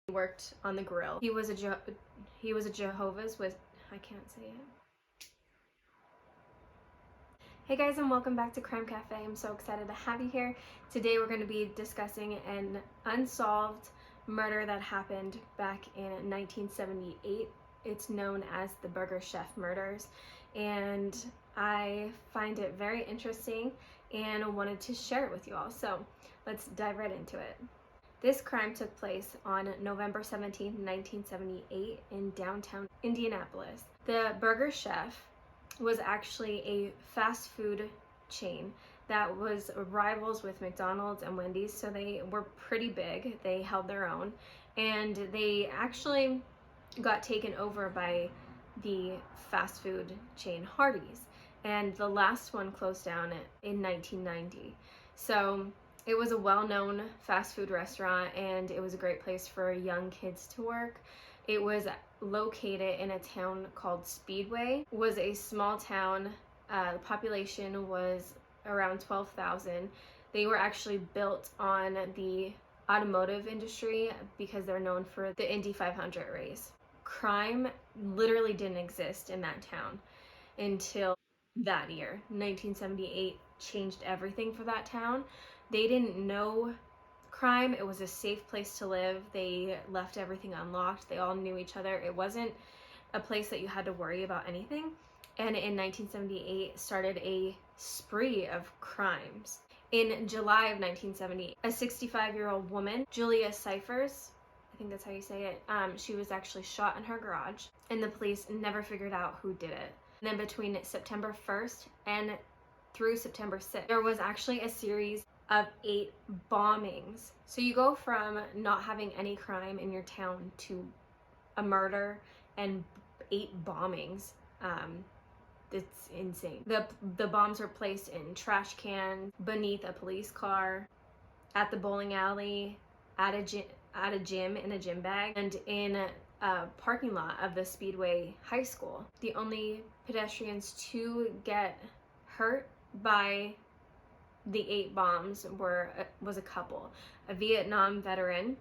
He worked on the grill. He was a Jehovah's with, I can't say it. Hey guys, and welcome back to Crime Cafe. I'm so excited to have you here. Today we're going to be discussing an unsolved murder that happened back in 1978. It's known as the Burger Chef murders, and I find it very interesting and wanted to share it with you all. So let's dive right into it. This crime took place on November 17, 1978 in downtown Indianapolis. The Burger Chef was actually a fast food chain that was rivals with McDonald's and Wendy's, so they were pretty big. They held their own, and they actually got taken over by the fast food chain Hardee's, and the last one closed down in 1990. So it was a well-known fast food restaurant, and it was a great place for young kids to work. It was located in a town called Speedway. It was a small town. The population was around 12,000. They were actually built on the automotive industry because they're known for the Indy 500 race. Crime literally didn't exist in that town until that year. 1978 changed everything for that town. They didn't know crime. It was a safe place to live. They left everything unlocked. They all knew each other. It wasn't a place that you had to worry about anything. And in 1978 started a spree of crimes. In July of 1978, a 65-year-old woman, Julia Cyphers, I think that's how you say it, she was actually shot in her garage, and the police never figured out who did it. And then between September 1st and through September 6th, there was actually a series of 8 bombings. So you go from not having any crime in your town to a murder and 8 bombings. It's insane. The bombs were placed in trash cans, beneath a police car, at the bowling alley, at a gym in a gym bag, and in a parking lot of the Speedway High School. The only pedestrians to get hurt by the 8 bombs was a couple, a Vietnam veteran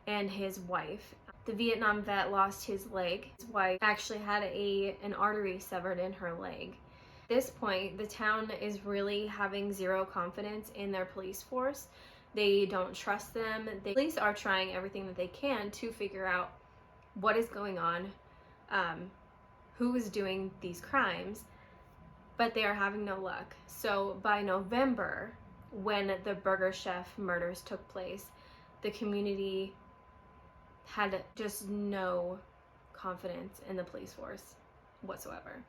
and his wife. The Vietnam vet lost his leg. His wife actually had an artery severed in her leg. At this point, the town is really having zero confidence in their police force. They don't trust them. The police are trying everything that they can to figure out what is going on, who is doing these crimes, but they are having no luck. So by November, when the Burger Chef murders took place, the community had just no confidence in the police force whatsoever.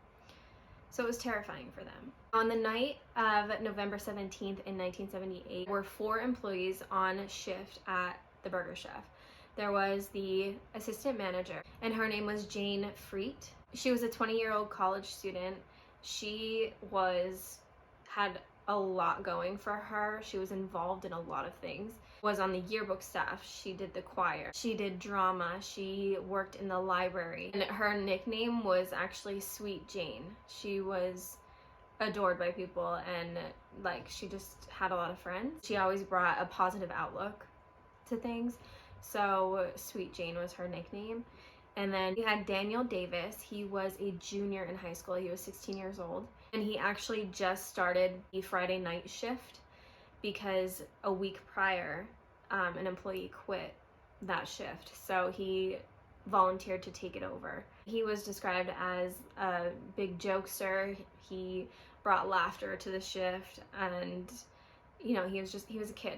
So it was terrifying for them. On the night of November 17th in 1978, there were 4 employees on shift at the Burger Chef. There was the assistant manager, and her name was Jane Freet. She was a 20-year-old college student. She had a lot going for her. She was involved in a lot of things. Was on the yearbook staff. She did the choir. She did drama. She worked in the library. And her nickname was actually Sweet Jane. She was adored by people, and she just had a lot of friends. She always brought a positive outlook to things. So Sweet Jane was her nickname. And then we had Daniel Davis. He was a junior in high school. He was 16 years old. And he actually just started the Friday night shift because a week prior, an employee quit that shift. So he volunteered to take it over. He was described as a big jokester. He brought laughter to the shift, and he was a kid.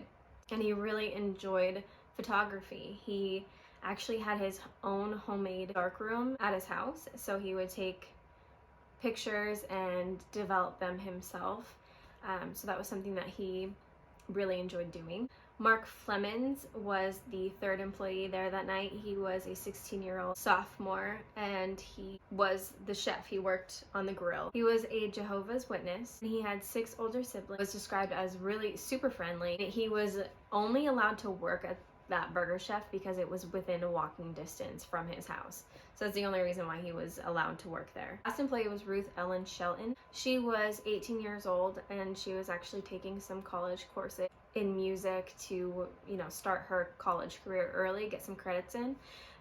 And he really enjoyed photography. He actually had his own homemade darkroom at his house, so he would take pictures and develop them himself. So that was something that he really enjoyed doing. Mark Flemins was the 3rd employee there that night. He was a 16-year-old sophomore, and he was the chef. He worked on the grill. He was a Jehovah's Witness. He had 6 older siblings. He was described as really super friendly. He was only allowed to work at that Burger Chef because it was within a walking distance from his house. So that's the only reason why he was allowed to work there. Last employee was Ruth Ellen Shelton. She was 18 years old, and she was actually taking some college courses in music to, start her college career early, get some credits in.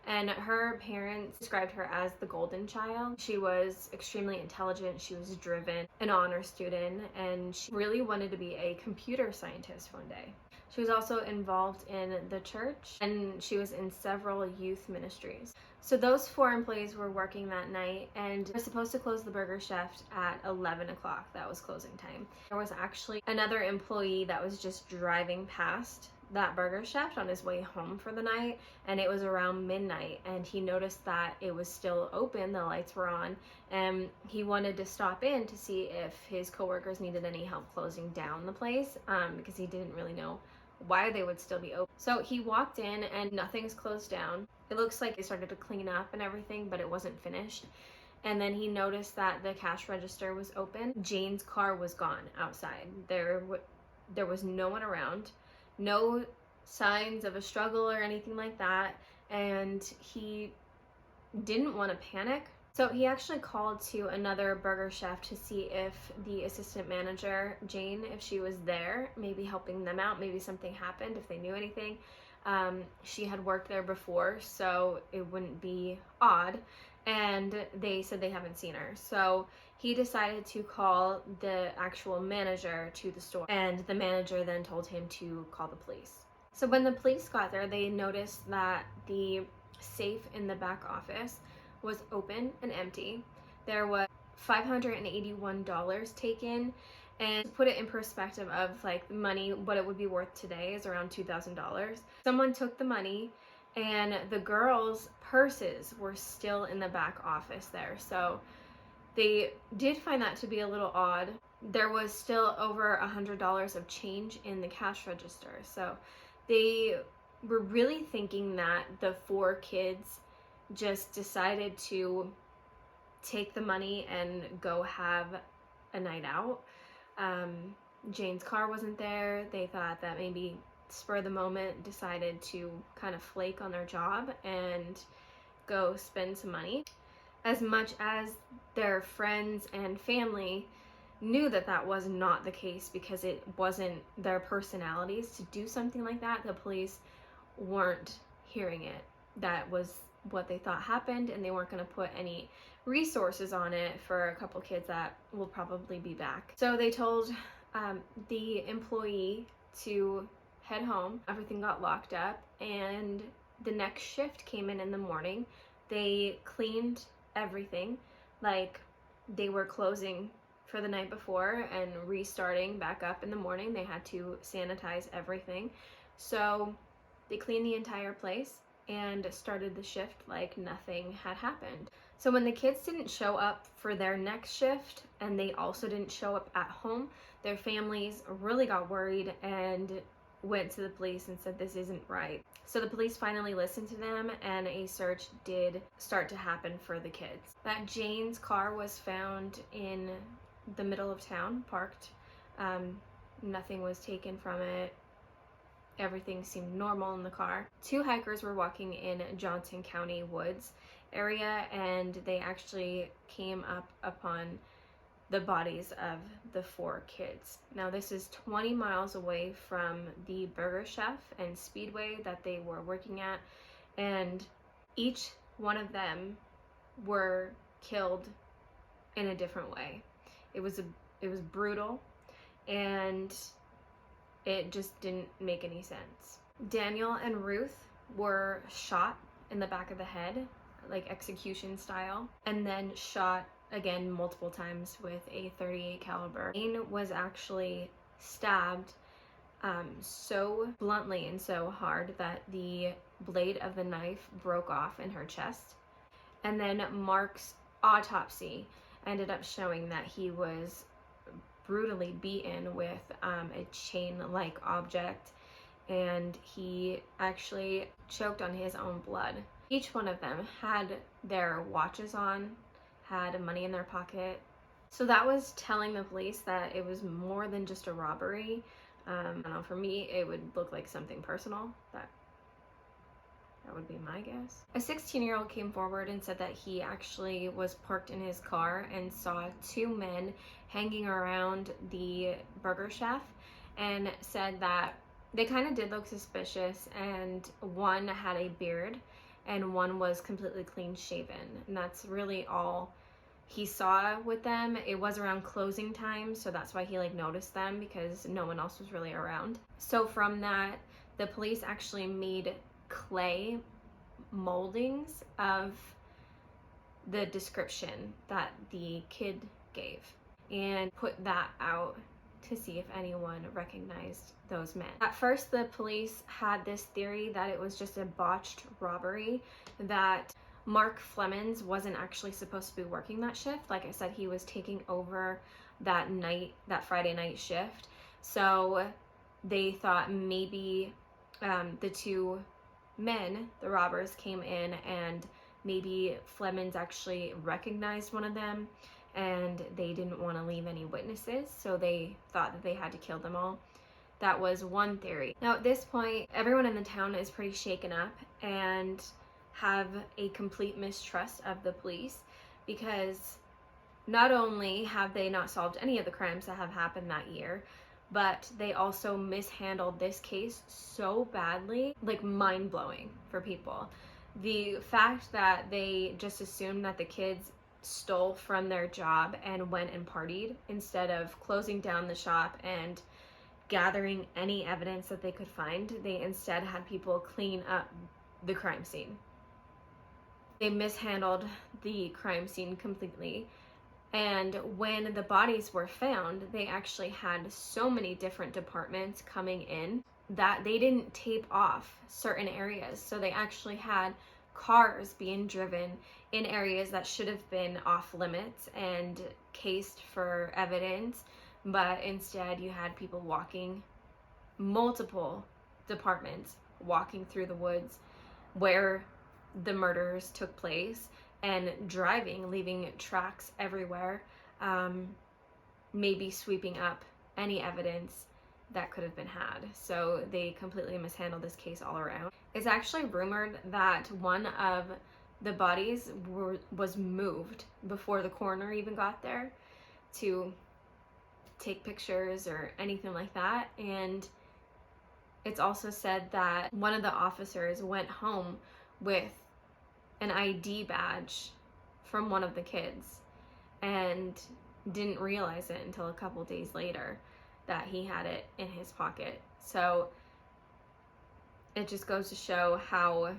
And her parents described her as the golden child. She was extremely intelligent, she was driven, an honor student, and she really wanted to be a computer scientist one day. She was also involved in the church, and she was in several youth ministries. So those 4 employees were working that night, and they were supposed to close the burger shaft at 11 o'clock. That was closing time. There was actually another employee that was just driving past that burger shaft on his way home for the night, and it was around midnight, and he noticed that it was still open, the lights were on, and he wanted to stop in to see if his coworkers needed any help closing down the place, because he didn't really know why they would still be open. So he walked in, and nothing's closed down. It looks like they started to clean up and everything, but it wasn't finished. And then he noticed that the cash register was open. Jane's car was gone outside. There was no one around, no signs of a struggle or anything like that, and he didn't want to panic. So he actually called to another burger chef to see if the assistant manager, Jane, if she was there, maybe helping them out, maybe something happened, if they knew anything. She had worked there before, so it wouldn't be odd, and they said they haven't seen her. So he decided to call the actual manager to the store, and the manager then told him to call the police. So when the police got there, they noticed that the safe in the back office was open and empty. There was $581 taken, and to put it in perspective of like money, what it would be worth today is around $2,000. Someone took the money, and the girls' purses were still in the back office there. So they did find that to be a little odd. There was still over $100 of change in the cash register. So they were really thinking that the 4 kids just decided to take the money and go have a night out. Jane's car wasn't there. They thought that maybe spur of the moment decided to kind of flake on their job and go spend some money. As much as their friends and family knew that that was not the case because it wasn't their personalities to do something like that, the police weren't hearing it. That was what they thought happened, and they weren't going to put any resources on it for a couple kids that will probably be back. So they told the employee to head home. Everything got locked up, and the next shift came in the morning. They cleaned everything, like they were closing for the night before and restarting back up in the morning. They had to sanitize everything. So they cleaned the entire place and started the shift like nothing had happened. So when the kids didn't show up for their next shift, and they also didn't show up at home, their families really got worried and went to the police and said this isn't right. So the police finally listened to them, and a search did start to happen for the kids. That Jane's car was found in the middle of town, parked. Nothing was taken from it. Everything seemed normal in the car. 2 hikers were walking in Johnson County woods area, and they actually came up upon the bodies of the 4 kids. Now this is 20 miles away from the Burger Chef and Speedway that they were working at, and each one of them were killed in a different way. It was brutal, and it just didn't make any sense. Daniel and Ruth were shot in the back of the head, like execution style, and then shot again multiple times with a .38 caliber. Jane was actually stabbed so bluntly and so hard that the blade of the knife broke off in her chest. And then Mark's autopsy ended up showing that he was brutally beaten with a chain-like object, and he actually choked on his own blood. Each one of them had their watches on, had money in their pocket. So that was telling the police that it was more than just a robbery. I don't know, for me, it would look like something personal that That would be my guess. A 16-year-old came forward and said that he actually was parked in his car and saw two men hanging around the burger chef, and said that they kind of did look suspicious, and one had a beard and one was completely clean shaven, and that's really all he saw with them. It was around closing time, so that's why he noticed them, because no one else was really around. So from that, the police actually made clay moldings of the description that the kid gave and put that out to see if anyone recognized those men. At first, the police had this theory that it was just a botched robbery, that Mark Flemins wasn't actually supposed to be working that shift. Like I said, he was taking over that Friday night shift. So they thought maybe the two men, the robbers, came in and maybe Flemins actually recognized one of them, and they didn't want to leave any witnesses, so they thought that they had to kill them all. That was one theory. Now at this point, everyone in the town is pretty shaken up and have a complete mistrust of the police, because not only have they not solved any of the crimes that have happened that year, but they also mishandled this case so badly, mind-blowing for people. The fact that they just assumed that the kids stole from their job and went and partied, instead of closing down the shop and gathering any evidence that they could find, they instead had people clean up the crime scene. They mishandled the crime scene completely. And when the bodies were found, they actually had so many different departments coming in that they didn't tape off certain areas. So they actually had cars being driven in areas that should have been off limits and cased for evidence, but instead you had people walking, multiple departments walking through the woods where the murders took place, and driving, leaving tracks everywhere, maybe sweeping up any evidence that could have been had. So they completely mishandled this case all around. It's actually rumored that one of the bodies was moved before the coroner even got there to take pictures or anything like that. And it's also said that one of the officers went home with an ID badge from one of the kids and didn't realize it until a couple days later that he had it in his pocket. So it just goes to show how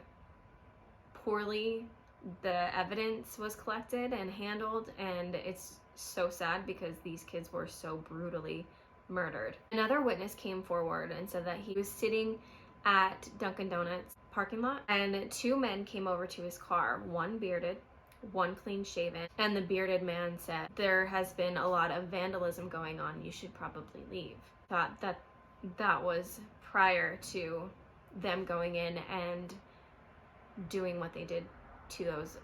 poorly the evidence was collected and handled, and it's so sad because these kids were so brutally murdered. Another witness came forward and said that he was sitting at Dunkin' Donuts parking lot, and two men came over to his car, one bearded, one clean shaven, and the bearded man said, "There has been a lot of vandalism going on, you should probably leave." Thought that was prior to them going in and doing what they did to those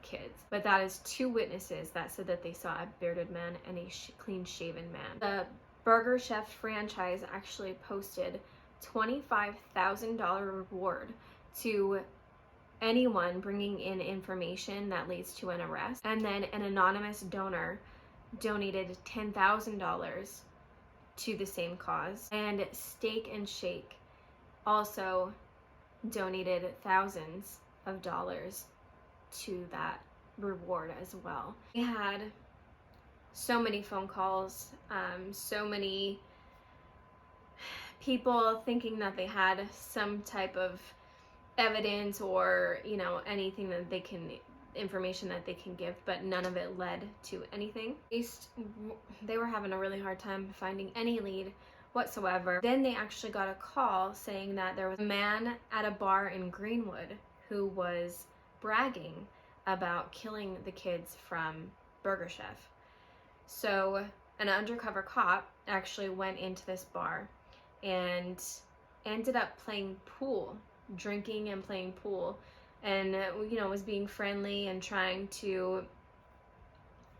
kids. But that is two witnesses that said that they saw a bearded man and a clean shaven man. The Burger Chef franchise actually posted $25,000 reward to anyone bringing in information that leads to an arrest. And then an anonymous donor donated $10,000 to the same cause. And Steak and Shake also donated thousands of dollars to that reward as well. We had so many phone calls, so many people thinking that they had some type of evidence or anything that they can, information that they can give, but none of it led to anything. At least they were having a really hard time finding any lead whatsoever. Then they actually got a call saying that there was a man at a bar in Greenwood who was bragging about killing the kids from Burger Chef. So an undercover cop actually went into this bar and ended up playing pool, drinking and playing pool, and was being friendly and trying to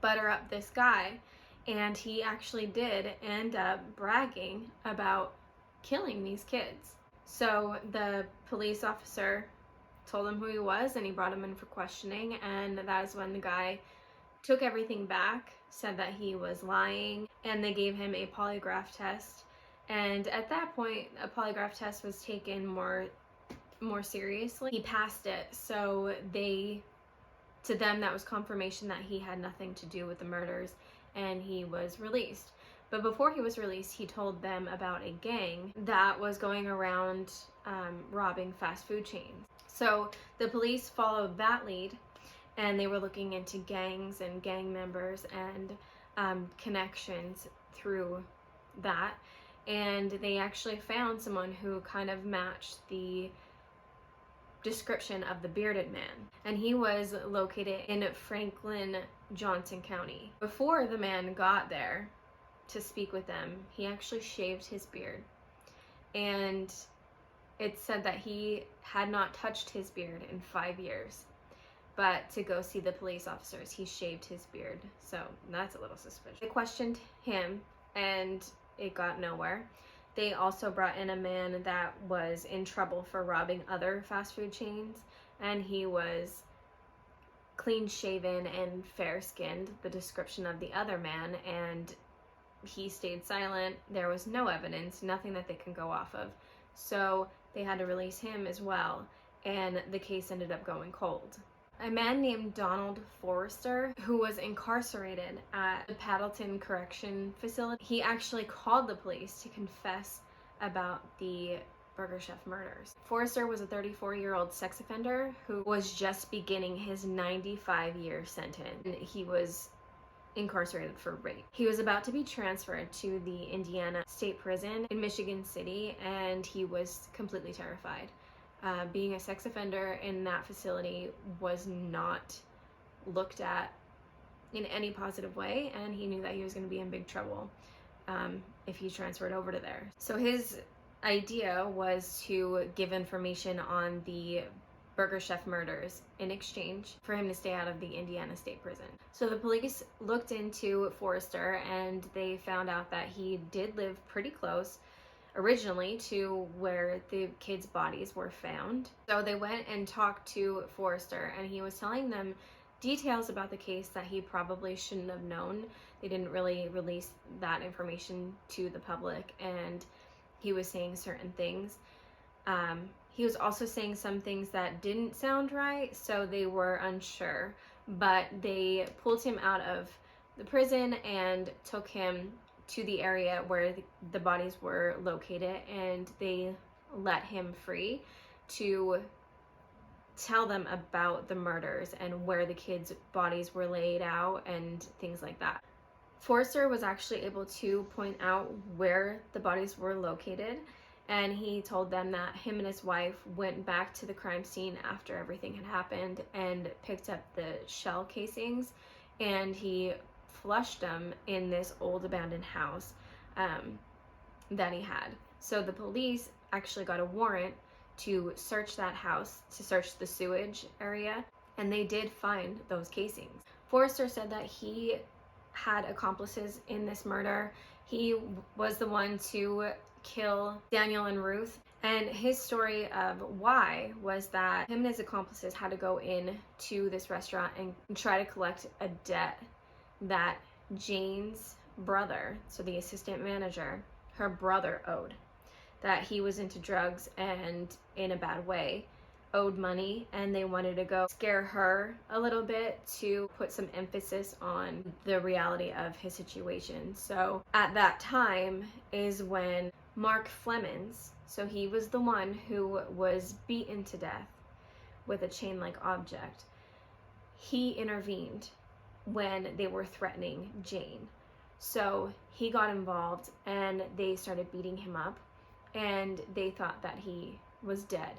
butter up this guy. And he actually did end up bragging about killing these kids. So the police officer told him who he was, and he brought him in for questioning, and that is when the guy took everything back, said that he was lying, and they gave him a polygraph test. And at that point, a polygraph test was taken more seriously. He passed it, so to them that was confirmation that he had nothing to do with the murders, and he was released. But before he was released, he told them about a gang that was going around robbing fast food chains. So the police followed that lead, and they were looking into gangs and gang members and connections through that. And they actually found someone who kind of matched the description of the bearded man, and he was located in Franklin, Johnson County. Before the man got there to speak with them, he actually shaved his beard, and it said that he had not touched his beard in 5 years, but to go see the police officers, he shaved his beard. So that's a little suspicious. They questioned him, and it got nowhere. They also brought in a man that was in trouble for robbing other fast food chains, and he was clean shaven and fair skinned, the description of the other man, and he stayed silent. There was no evidence, nothing that they can go off of. So they had to release him as well, and the case ended up going cold. A man named Donald Forrester, who was incarcerated at the Paddleton Correction Facility, he actually called the police to confess about the Burger Chef murders. Forrester was a 34-year-old sex offender who was just beginning his 95-year sentence. He was incarcerated for rape. He was about to be transferred to the Indiana State Prison in Michigan City, and he was completely terrified. Being a sex offender in that facility was not looked at in any positive way, and he knew that he was going to be in big trouble if he transferred over to there. So his idea was to give information on the Burger Chef murders in exchange for him to stay out of the Indiana State Prison. So the police looked into Forrester, and they found out that he did live pretty close originally to where the kids' bodies were found. So they went and talked to Forrester, and he was telling them details about the case that he probably shouldn't have known. They didn't really release that information to the public, and he was saying certain things. He was also saying some things that didn't sound right, so they were unsure, but they pulled him out of the prison and took him to the area where the bodies were located, and they let him free to tell them about the murders and where the kids' bodies were laid out and things like that. Forrester was actually able to point out where the bodies were located, and he told them that him and his wife went back to the crime scene after everything had happened and picked up the shell casings, and he flushed them in this old abandoned house that he had. So the police actually got a warrant to search that house, to search the sewage area, and they did find those casings. Forrester said that he had accomplices in this murder. He was the one to kill Daniel and Ruth, and his story of why was that him and his accomplices had to go in to this restaurant and try to collect a debt that Jane's brother, so the assistant manager, her brother owed, that he was into drugs and in a bad way, owed money, and they wanted to go scare her a little bit to put some emphasis on the reality of his situation. So at that time is when Mark Flemins, so he was the one who was beaten to death with a chain-like object, he intervened when they were threatening Jane. So he got involved, and they started beating him up, and they thought that he was dead.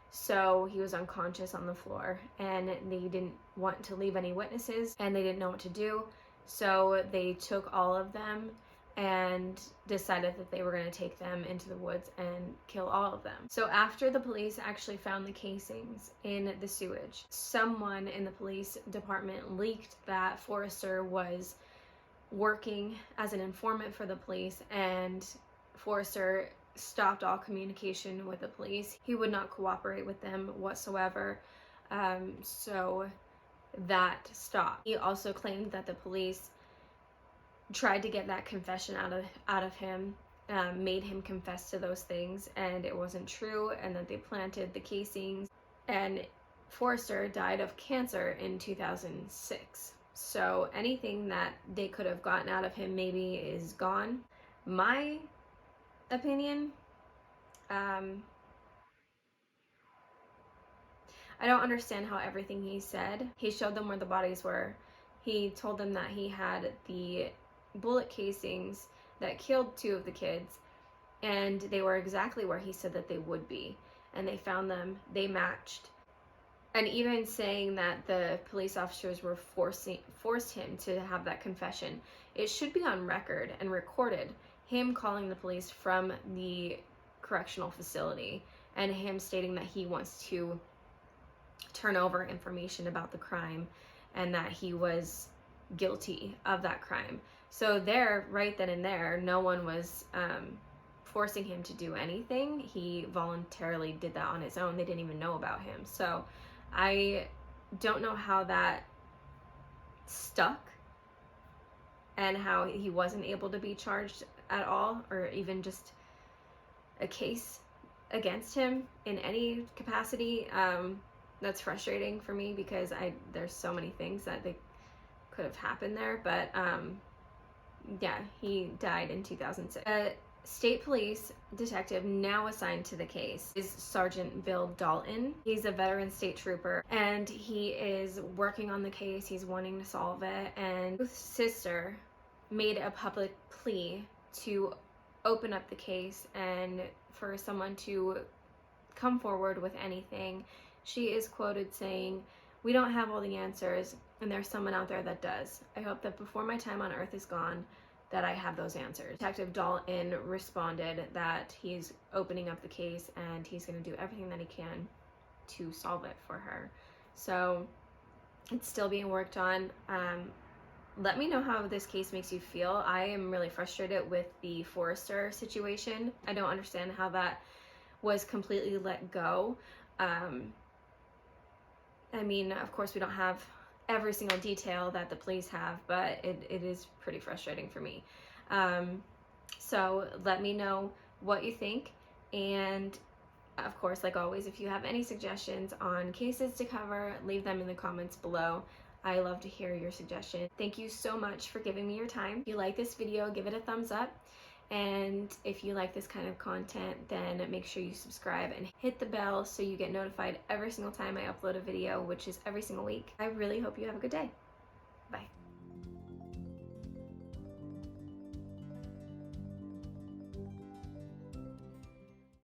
So he was unconscious on the floor, and they didn't want to leave any witnesses, and they didn't know what to do. So they took all of them and decided that they were going to take them into the woods and kill all of them. So after the police actually found the casings in the sewage, someone in the police department leaked that Forrester was working as an informant for the police, and Forrester stopped all communication with the police. He would not cooperate with them whatsoever. So that stopped. He also claimed that the police tried to get that confession out of him, made him confess to those things, and it wasn't true, and that they planted the casings. And Forrester died of cancer in 2006. So anything that they could have gotten out of him maybe is gone. My opinion, I don't understand how everything he said. He showed them where the bodies were. He told them that he had the bullet casings that killed 2 of the kids, and they were exactly where he said that they would be. And they found them, they matched. And even saying that the police officers were forced him to have that confession. It should be on record and recorded. Him calling the police from the correctional facility and him stating that he wants to turn over information about the crime and that he was guilty of that crime. So there, right then and there, no one was forcing him to do anything. He voluntarily did that on his own. They didn't even know about him. So I don't know how that stuck and how he wasn't able to be charged at all, or even just a case against him in any capacity. That's frustrating for me because there's so many things that they could have happened there. But yeah, he died in 2006. State police detective now assigned to the case is Sergeant Bill Dalton. He's a veteran state trooper, and he is working on the case. He's wanting to solve it, and Ruth's sister made a public plea to open up the case and for someone to come forward with anything. She is quoted saying, "We don't have all the answers, and there's someone out there that does. I hope that before my time on Earth is gone, that I have those answers." Detective Dalton responded that he's opening up the case and he's going to do everything that he can to solve it for her. So it's still being worked on. Let me know how this case makes you feel. I am really frustrated with the Forrester situation. I don't understand how that was completely let go. I mean, of course, we don't have every single detail that the police have, but it is pretty frustrating for me. So let me know what you think, and of course, like always, if you have any suggestions on cases to cover, leave them in the comments below. I love to hear your suggestions. Thank you so much for giving me your time. If you like this video, give it a thumbs up. And if you like this kind of content, then make sure you subscribe and hit the bell so you get notified every single time I upload a video, which is every single week. I really hope you have a good day.